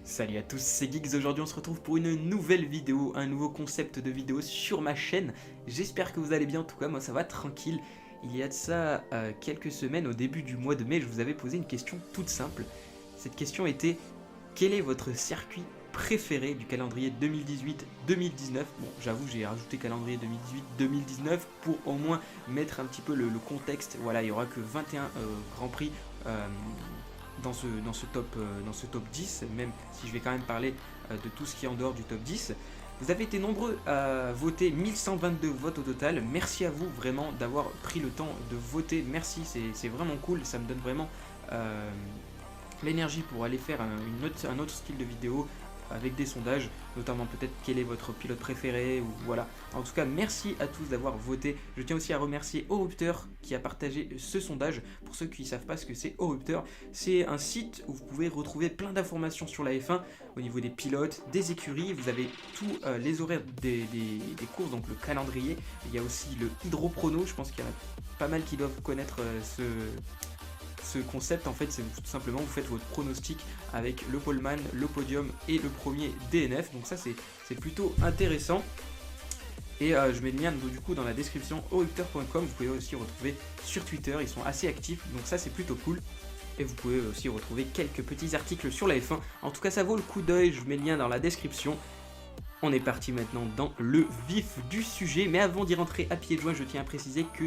Salut à tous, c'est Geeks. Aujourd'hui on se retrouve pour une nouvelle vidéo, un nouveau concept de vidéo sur ma chaîne. J'espère que vous allez bien, en tout cas moi ça va tranquille. Il y a de ça quelques semaines, au début du mois de mai, je vous avais posé une question toute simple. Cette question était: quel est votre circuit préféré du calendrier 2018-2019? Bon, j'avoue, j'ai rajouté calendrier 2018-2019 pour au moins mettre un petit peu le contexte. Voilà, il n'y aura que 21 Grands Prix dans ce top 10, même si je vais quand même parler de tout ce qui est en dehors du top 10. Vous avez été nombreux à voter, 1122 votes au total. Merci à vous vraiment d'avoir pris le temps de voter. Merci, c'est vraiment cool, ça me donne vraiment l'énergie pour aller faire un autre style de vidéo avec des sondages, notamment peut-être quel est votre pilote préféré, ou voilà. En tout cas, merci à tous d'avoir voté. Je tiens aussi à remercier Orupteur qui a partagé ce sondage. Pour ceux qui ne savent pas ce que c'est, Orupteur, c'est un site où vous pouvez retrouver plein d'informations sur la F1 au niveau des pilotes, des écuries. Vous avez tous les horaires des courses, donc le calendrier. Il y a aussi le hydroprono, je pense qu'il y en a pas mal qui doivent connaître ce concept. En fait, c'est tout simplement vous faites votre pronostic avec le poleman, le podium et le premier DNF. Donc ça c'est plutôt intéressant. Et je mets le lien du coup dans la description, orupteur.com. Vous pouvez aussi retrouver sur Twitter, ils sont assez actifs, donc ça c'est plutôt cool. Et vous pouvez aussi retrouver quelques petits articles sur la F1. En tout cas, ça vaut le coup d'œil, je mets le lien dans la description. On est parti maintenant dans le vif du sujet, mais avant d'y rentrer à pieds joints, je tiens à préciser que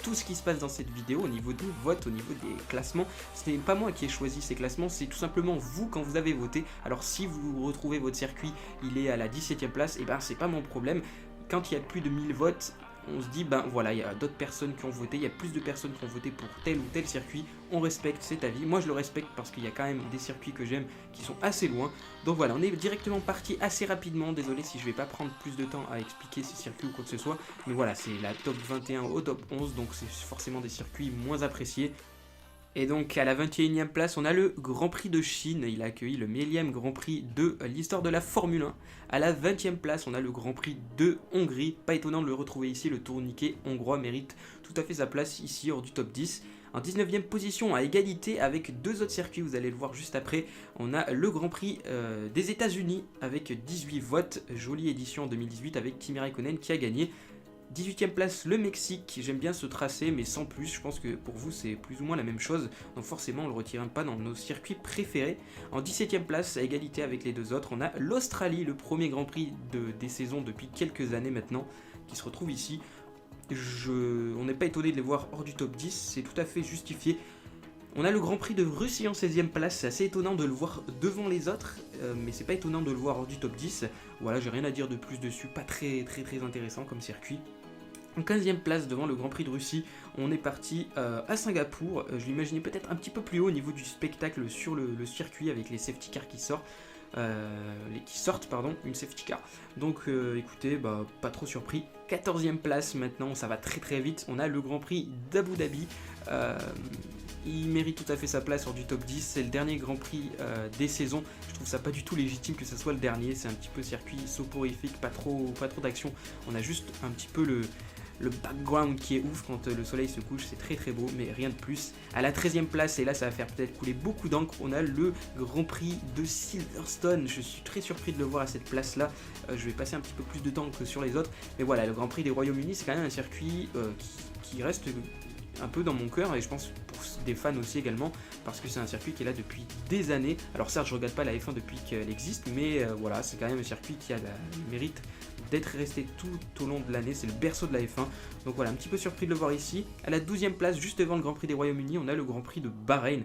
tout ce qui se passe dans cette vidéo, au niveau des votes, au niveau des classements, ce n'est pas moi qui ai choisi ces classements, c'est tout simplement vous quand vous avez voté. Alors si vous retrouvez votre circuit, il est à la 17e place, et ben c'est pas mon problème. Quand il y a plus de 1000 votes, on se dit ben voilà, il y a d'autres personnes qui ont voté, il y a plus de personnes qui ont voté pour tel ou tel circuit, on respecte cet avis. Moi je le respecte parce qu'il y a quand même des circuits que j'aime qui sont assez loin. Donc voilà, on est directement parti assez rapidement, désolé si je vais pas prendre plus de temps à expliquer ces circuits ou quoi que ce soit, mais voilà, c'est la top 21 au top 11, donc c'est forcément des circuits moins appréciés. Et donc à la 21e place, on a le Grand Prix de Chine. Il a accueilli le 1000e Grand Prix de l'histoire de la Formule 1. À la 20e place, on a le Grand Prix de Hongrie. Pas étonnant de le retrouver ici, le tourniquet hongrois mérite tout à fait sa place ici hors du top 10. En 19e position, à égalité avec deux autres circuits, vous allez le voir juste après, on a le Grand Prix des États-Unis avec 18 votes. Jolie édition en 2018 avec Kimi Raikkonen qui a gagné. 18e place, le Mexique. J'aime bien ce tracé, mais sans plus. Je pense que pour vous, c'est plus ou moins la même chose. Donc forcément, on ne le retire pas dans nos circuits préférés. En 17e place, à égalité avec les deux autres, on a l'Australie, le premier Grand Prix des saisons depuis quelques années maintenant, qui se retrouve ici. On n'est pas étonné de les voir hors du top 10, c'est tout à fait justifié. On a le Grand Prix de Russie en 16e place, c'est assez étonnant de le voir devant les autres, mais c'est pas étonnant de le voir hors du top 10. Voilà, j'ai rien à dire de plus dessus, pas très intéressant comme circuit. En 15e place devant le Grand Prix de Russie, on est parti à Singapour. Je l'imaginais peut-être un petit peu plus haut au niveau du spectacle sur le circuit avec les safety cars qui sortent. Une safety car. Donc écoutez, pas trop surpris. 14e place maintenant, ça va très vite. On a le Grand Prix d'Abu Dhabi. Il mérite tout à fait sa place hors du top 10. C'est le dernier Grand Prix des saisons. Je trouve ça pas du tout légitime que ça soit le dernier. C'est un petit peu circuit soporifique, pas trop d'action. On a juste un petit peu le background qui est ouf quand le soleil se couche, c'est très beau, mais rien de plus. À la 13e place, et là ça va faire peut-être couler beaucoup d'encre, on a le Grand Prix de Silverstone. Je suis très surpris de le voir à cette place-là. Je vais passer un petit peu plus de temps que sur les autres, mais voilà, le Grand Prix des Royaumes-Unis, c'est quand même un circuit qui reste un peu dans mon cœur, et je pense pour des fans aussi également, parce que c'est un circuit qui est là depuis des années. Alors certes, je regarde pas la F1 depuis qu'elle existe, mais voilà, c'est quand même un circuit qui a le mérite d'être resté tout au long de l'année. C'est le berceau de la F1, donc voilà, un petit peu surpris de le voir ici. À la 12e place, juste devant le Grand Prix des Royaumes-Unis, on a le Grand Prix de Bahreïn.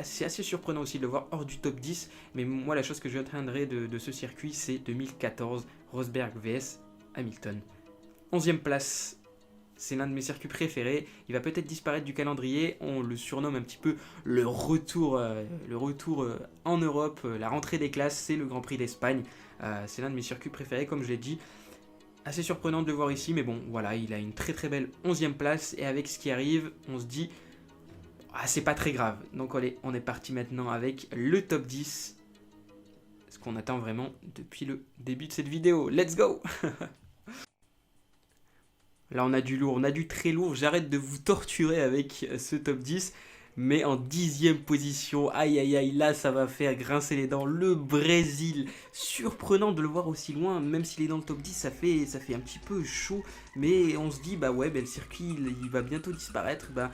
C'est assez surprenant aussi de le voir hors du top 10, mais moi la chose que je retiendrai de ce circuit, c'est 2014, Rosberg vs Hamilton. 11e place, c'est l'un de mes circuits préférés. Il va peut-être disparaître du calendrier. On le surnomme un petit peu le retour en Europe, la rentrée des classes. C'est le Grand Prix d'Espagne. C'est l'un de mes circuits préférés, comme je l'ai dit. Assez surprenant de le voir ici, mais bon, voilà, il a une très belle 11e place. Et avec ce qui arrive, on se dit, c'est pas très grave. Donc allez, on est parti maintenant avec le top 10. Ce qu'on attend vraiment depuis le début de cette vidéo. Let's go! Là on a du lourd, on a du très lourd, j'arrête de vous torturer avec ce top 10. mais en 10e position. Aïe aïe aïe, là ça va faire grincer les dents. Le Brésil, surprenant de le voir aussi loin, même s'il est dans le top 10, ça fait un petit peu chaud, mais on se dit bah ouais, bah, le circuit il va bientôt disparaître. Bah,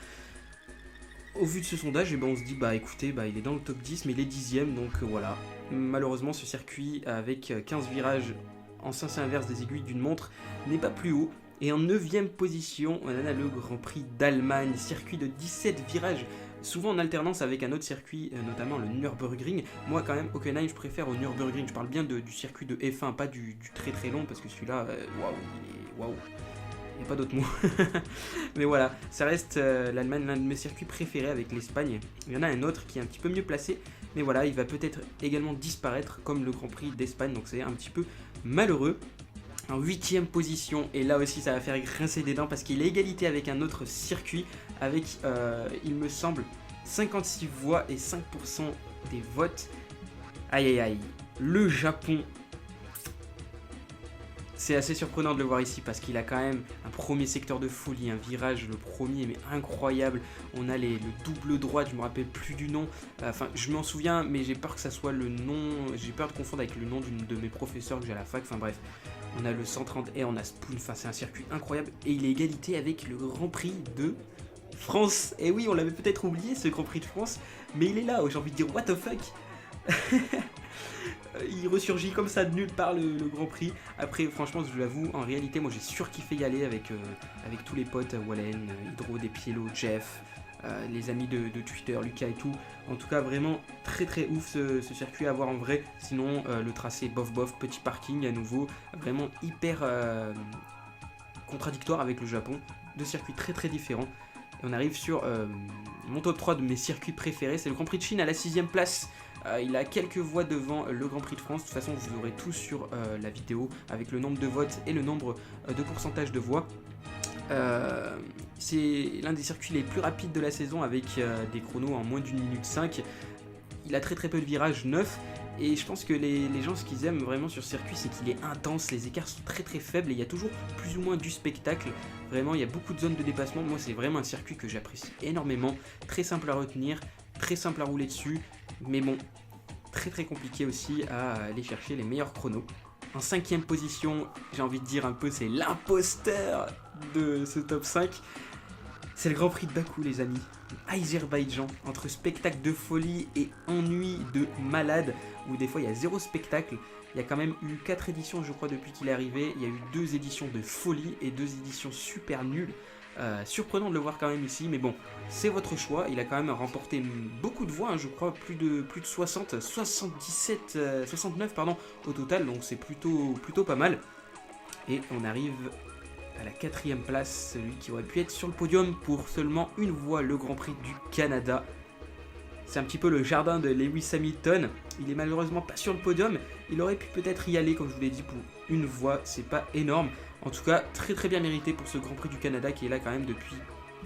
au vu de ce sondage, on se dit bah écoutez, bah, il est dans le top 10, mais il est 10e, donc voilà. Malheureusement, ce circuit avec 15 virages en sens inverse des aiguilles d'une montre n'est pas plus haut. Et en 9e position, on a le Grand Prix d'Allemagne, circuit de 17 virages, souvent en alternance avec un autre circuit, notamment le Nürburgring. Moi quand même, Hockenheim, je préfère au Nürburgring. Je parle bien du circuit de F1, pas du très très long, parce que celui-là, waouh, waouh. Il n'y a pas d'autre mot. Mais voilà, ça reste l'Allemagne, l'un de mes circuits préférés avec l'Espagne. Il y en a un autre qui est un petit peu mieux placé, mais voilà, il va peut-être également disparaître comme le Grand Prix d'Espagne, donc c'est un petit peu malheureux. En 8e position, et là aussi ça va faire grincer des dents parce qu'il est égalité avec un autre circuit, avec, il me semble, 56 voix et 5% des votes. Aïe aïe aïe, le Japon. C'est assez surprenant de le voir ici parce qu'il a quand même un premier secteur de folie, un virage, le premier mais incroyable. On a le double droite, je me rappelle plus du nom, enfin je m'en souviens mais j'ai peur que ça soit le nom, j'ai peur de confondre avec le nom d'une de mes professeurs que j'ai à la fac, enfin bref. On a le 130 et on a Spoon, enfin c'est un circuit incroyable et il est égalité avec le Grand Prix de France. Et oui, on l'avait peut-être oublié ce Grand Prix de France, mais il est là, j'ai envie de dire what the fuck. Il ressurgit comme ça de nulle part le Grand Prix. Après franchement je l'avoue, en réalité moi j'ai surkiffé y aller avec tous les potes, Wallen, Hydro, Despiello, Jeff, les amis de Twitter, Lucas et tout. En tout cas vraiment très très ouf ce circuit à voir en vrai. Sinon le tracé bof bof, petit parking à nouveau, vraiment hyper contradictoire avec le Japon. Deux circuits très très différents. Et on arrive sur mon top 3 de mes circuits préférés, c'est le Grand Prix de Chine à la 6ème place. Il a quelques voix devant le Grand Prix de France. De toute façon, vous aurez tout sur la vidéo avec le nombre de votes et le nombre de pourcentage de voix. C'est l'un des circuits les plus rapides de la saison avec des chronos en moins d'1 minute 5. Il a très très peu de virages neufs. Et je pense que les gens, ce qu'ils aiment vraiment sur ce circuit, c'est qu'il est intense, les écarts sont très très faibles et il y a toujours plus ou moins du spectacle. Vraiment, il y a beaucoup de zones de dépassement. Moi, c'est vraiment un circuit que j'apprécie énormément. Très simple à retenir, très simple à rouler dessus. Mais bon, très très compliqué aussi à aller chercher les meilleurs chronos. En 5ème position, j'ai envie de dire un peu, c'est l'imposteur de ce top 5. C'est le Grand Prix de Bakou, les amis. Azerbaïdjan, entre spectacle de folie et ennui de malade, où des fois il y a zéro spectacle. Il y a quand même eu 4 éditions, je crois, depuis qu'il est arrivé. Il y a eu 2 éditions de folie et 2 éditions super nulles. Surprenant de le voir quand même ici, mais bon, c'est votre choix. Il a quand même remporté beaucoup de voix, hein, je crois, plus de 60, 77, 69 pardon, au total, donc c'est plutôt pas mal. Et on arrive à la 4ème place, celui qui aurait pu être sur le podium pour seulement une voix, le Grand Prix du Canada. C'est un petit peu le jardin de Lewis Hamilton. Il est malheureusement pas sur le podium. Il aurait pu peut-être y aller, comme je vous l'ai dit, pour une voix. C'est pas énorme. En tout cas, très très bien mérité pour ce Grand Prix du Canada qui est là quand même depuis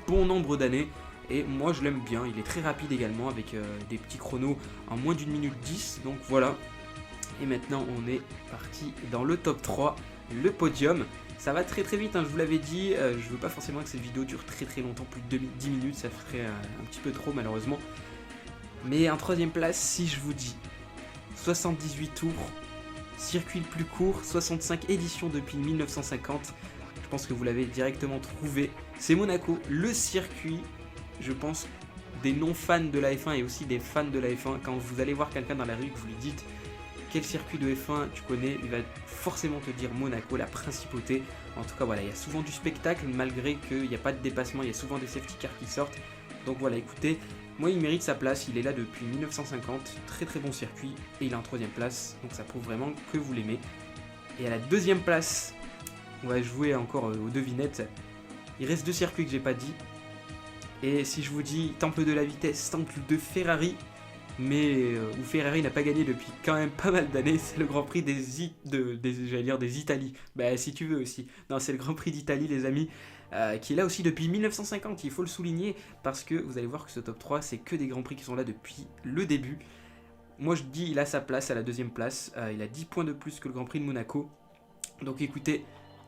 bon nombre d'années. Et moi je l'aime bien. Il est très rapide également avec des petits chronos en moins d'1 minute 10. Donc voilà. Et maintenant on est parti dans le top 3, le podium. Ça va très très vite, hein, je vous l'avais dit. Je veux pas forcément que cette vidéo dure très très longtemps, plus de 10 minutes. Ça ferait un petit peu trop malheureusement. Mais en 3ème place, si je vous dis 78 tours, circuit le plus court, 65 éditions depuis 1950, je pense que vous l'avez directement trouvé. C'est Monaco, le circuit, je pense, des non-fans de la F1 et aussi des fans de la F1. Quand vous allez voir quelqu'un dans la rue que vous lui dites quel circuit de F1 tu connais, il va forcément te dire Monaco, la principauté. En tout cas, voilà, il y a souvent du spectacle malgré qu'il n'y a pas de dépassement, il y a souvent des safety cars qui sortent. Donc voilà, écoutez, moi il mérite sa place, il est là depuis 1950, très très bon circuit et il est en 3ème place, donc ça prouve vraiment que vous l'aimez. Et à la 2ème place, on va jouer encore aux devinettes. Il reste 2 circuits que j'ai pas dit. Et si je vous dis temple de la vitesse, temple de Ferrari, mais où Ferrari n'a pas gagné depuis quand même pas mal d'années, c'est le Grand Prix des Italies. Bah si tu veux aussi. Non, c'est le Grand Prix d'Italie les amis. Qui est là aussi depuis 1950, il faut le souligner, parce que vous allez voir que ce top 3, c'est que des Grands Prix qui sont là depuis le début. Moi je dis, il a sa place à la 2ème place, il a 10 points de plus que le Grand Prix de Monaco. Donc écoutez,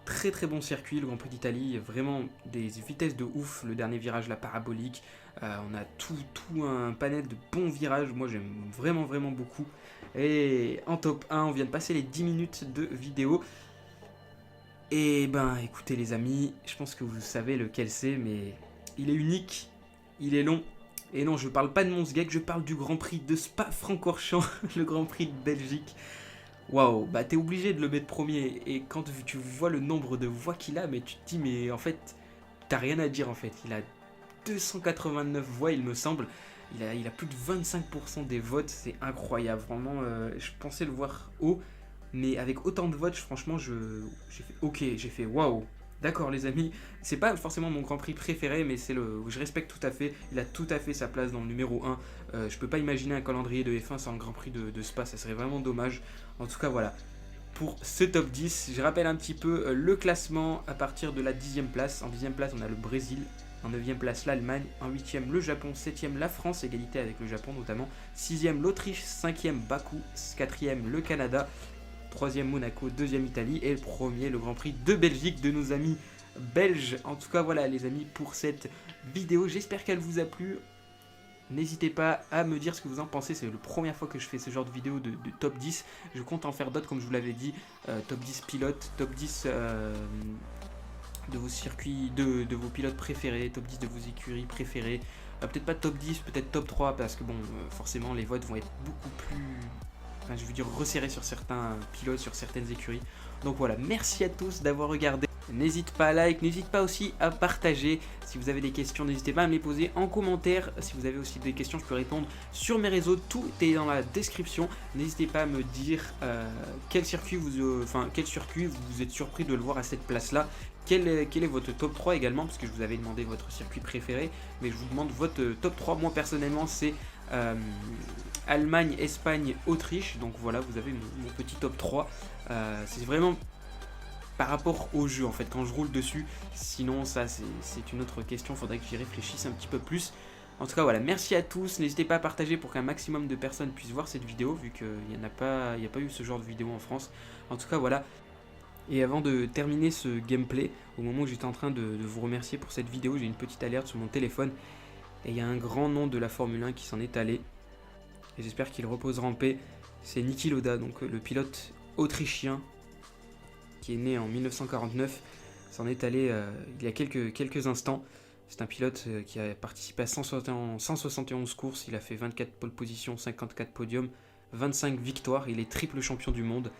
très très bon circuit, le Grand Prix d'Italie, vraiment des vitesses de ouf, le dernier virage, la parabolique, on a tout un panel de bons virages, moi j'aime vraiment beaucoup. Et en top 1, on vient de passer les 10 minutes de vidéo. Et ben écoutez les amis, je pense que vous savez lequel c'est, mais il est unique, il est long. Et non, je parle pas de Monsgek, je parle du Grand Prix de Spa-Francorchamps, le Grand Prix de Belgique. Waouh, bah t'es obligé de le mettre premier. Et quand tu vois le nombre de voix qu'il a, mais tu te dis, mais en fait, t'as rien à dire en fait. Il a 289 voix, il me semble. Il a plus de 25% des votes, c'est incroyable. Vraiment, je pensais le voir haut, mais avec autant de votes, franchement, j'ai fait ok, j'ai fait waouh. D'accord les amis, c'est pas forcément mon Grand Prix préféré, mais c'est le, je respecte tout à fait. Il a tout à fait sa place dans le numéro 1. Je peux pas imaginer un calendrier de F1 sans le Grand Prix de Spa, ça serait vraiment dommage. En tout cas voilà, pour ce top 10, je rappelle un petit peu le classement à partir de la 10e place. En 10e place on a le Brésil, en 9e place l'Allemagne, en 8e le Japon, 7e la France, égalité avec le Japon notamment, 6e l'Autriche, 5e Bakou, 4e le Canada, 3e Monaco, 2e Italie et le premier le Grand Prix de Belgique de nos amis belges. En tout cas voilà les amis pour cette vidéo, j'espère qu'elle vous a plu. N'hésitez pas à me dire ce que vous en pensez, c'est la première fois que je fais ce genre de vidéo de top 10. Je compte en faire d'autres comme je vous l'avais dit, top 10 pilotes, top 10 de vos circuits, de vos pilotes préférés, top 10 de vos écuries préférées. Peut-être pas top 10, peut-être top 3 parce que bon, forcément les votes vont être beaucoup plus, enfin, je veux dire resserrés sur certains pilotes, sur certaines écuries. Donc voilà, merci à tous d'avoir regardé. N'hésite pas à like, n'hésite pas aussi à partager. Si vous avez des questions, n'hésitez pas à me les poser en commentaire. Si vous avez aussi des questions, je peux répondre sur mes réseaux. Tout est dans la description. N'hésitez pas à me dire quel circuit vous êtes surpris de le voir à cette place-là. Quel est votre top 3 également, parce que je vous avais demandé votre circuit préféré. Mais je vous demande votre top 3. Moi, personnellement, c'est Allemagne, Espagne, Autriche. Donc voilà, vous avez mon petit top 3. C'est vraiment par rapport au jeu en fait quand je roule dessus, sinon ça c'est une autre question, faudrait que j'y réfléchisse un petit peu plus. En tout cas voilà, merci à tous, n'hésitez pas à partager pour qu'un maximum de personnes puissent voir cette vidéo vu qu'il n'y a pas eu ce genre de vidéo en France. En tout cas voilà, et avant de terminer ce gameplay, au moment où j'étais en train de vous remercier pour cette vidéo, j'ai une petite alerte sur mon téléphone et il y a un grand nom de la Formule 1 qui s'en est allé et j'espère qu'il reposera en paix. C'est Niki Lauda, donc le pilote autrichien qui est né en 1949, s'en est allé il y a quelques instants. C'est un pilote qui a participé à 171 courses, il a fait 24 pole positions, 54 podiums, 25 victoires, il est triple champion du monde.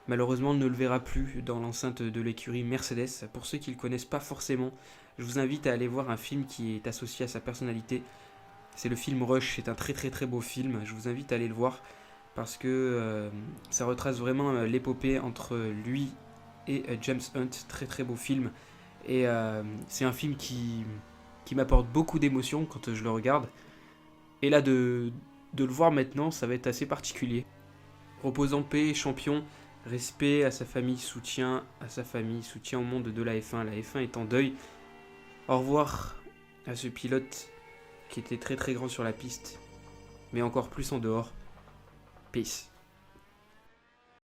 Malheureusement, on ne le verra plus dans l'enceinte de l'écurie Mercedes. Pour ceux qui ne le connaissent pas forcément, je vous invite à aller voir un film qui est associé à sa personnalité. C'est le film Rush, c'est un très beau film, je vous invite à aller le voir parce que ça retrace vraiment l'épopée entre lui et James Hunt, très beau film. Et c'est un film qui m'apporte beaucoup d'émotions quand je le regarde. Et là, de le voir maintenant, ça va être assez particulier. Repose en paix, champion, respect à sa famille, soutien au monde de la F1. La F1 est en deuil. Au revoir à ce pilote qui était très grand sur la piste, mais encore plus en dehors. Peace.